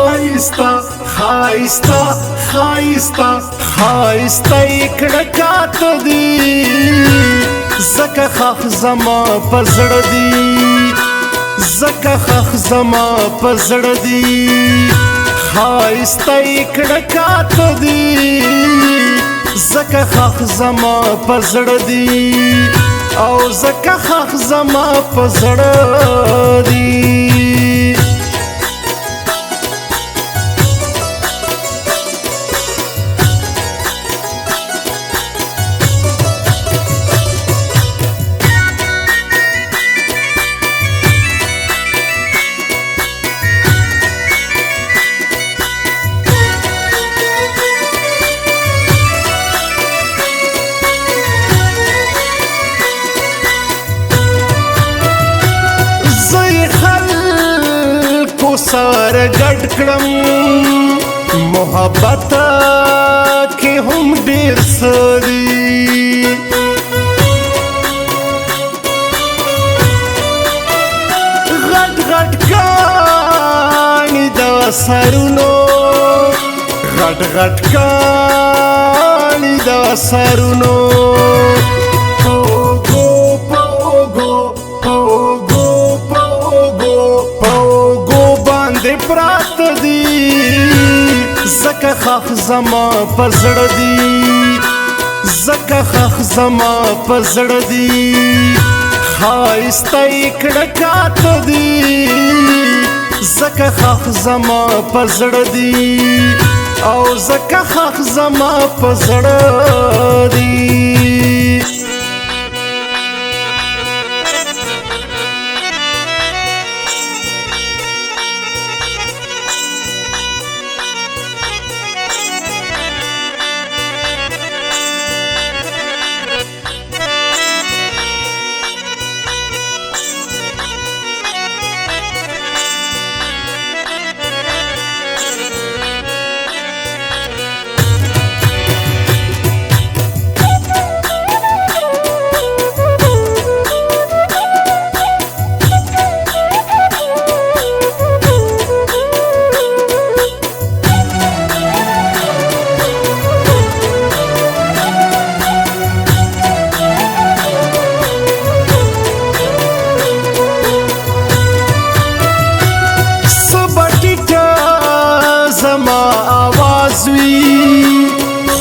خایستا خایستا خایستا خایستا کړکات دی زکه خخ زما پزړ دی زکه خخ زما پزړ دی خایستا کړکات دی زکه خخ زما پزړ دی او زکه خخ زما پزړ دی سار ګډ کړم محبت کې هم ډېر سړي غټ غټ کاڼي د سرونو غټ غټ کاڼي د سرونو پرات دی زکه خخ زما پزړ دی زکه خخ زما پزړ دی خایستا کړکات دی زکه خخ زما پزړ دی او زکه خخ زما پزړ دی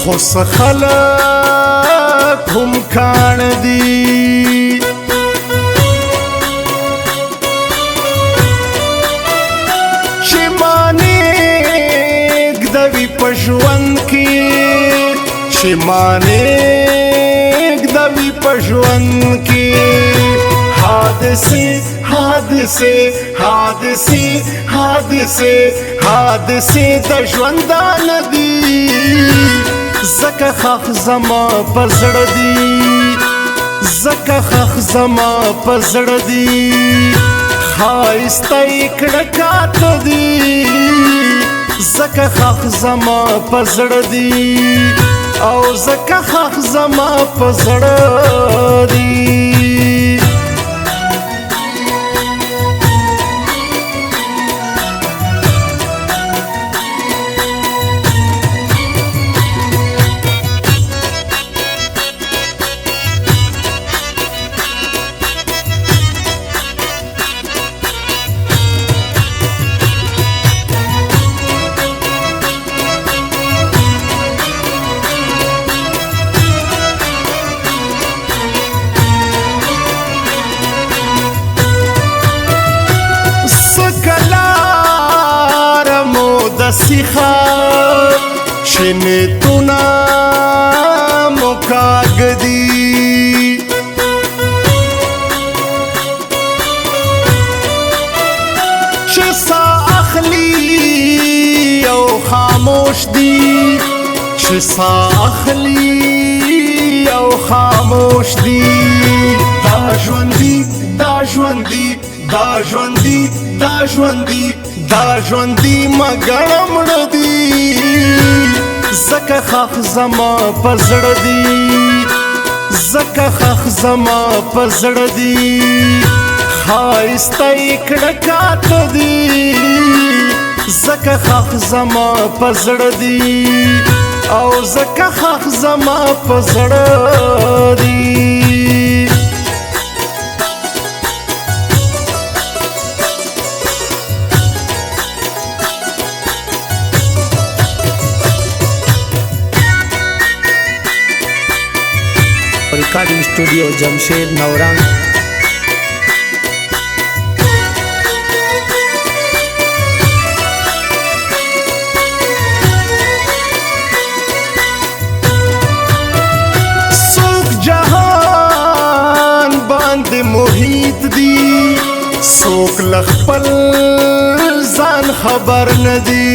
خو خلک هم کاڼ دي چې ما نېږدوي په ژوند کې چې ما نېږدوي په ژوند کې حادثې حادثې حادثې حادثې حادثې د ژوندانه دي زکه خخ زما پزړ دی زکه خخ زما پزړ دی خایستا کړکات دی زکه خخ زما پزړ دی او زکه خخ زما پزړ دی سیخا شنتونا مکاگ دی چسا اخلی او خاموش دی چسا اخلی او خاموش دی دا ژوندی دا ژوندی دا ژوندی دا ژوندی دا ژوندی مګړ مړ دی زکه خخ زما پزړ دی زکه خخ زما پزړ دی خایستا کړکات دی زکه خاخ زما په زړه دی او زکه خاخ زما په زړه دی recording studio Jamshed नौरंग सोक जहान बांधे मोहित दी सोक लखपल जान खबर न दी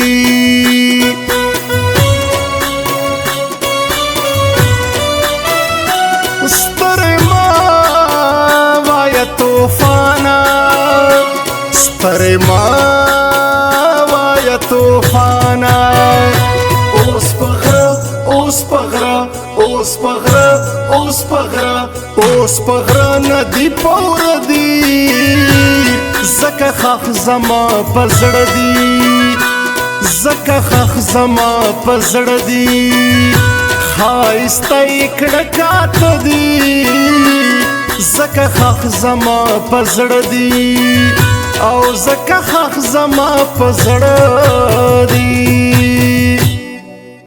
तूफाना स्तरे माया तूफाना ओस पगरा ओस पगरा ओस पगरा ओस पगरा ओस पगरा नदी पौर दी زکه خاخ زما په زړه دی زکه خاخ زما په زړه دی خایسته کړه کاته دی زکه خاخ زما په زړه دی او زکه خاخ زما په زړه دی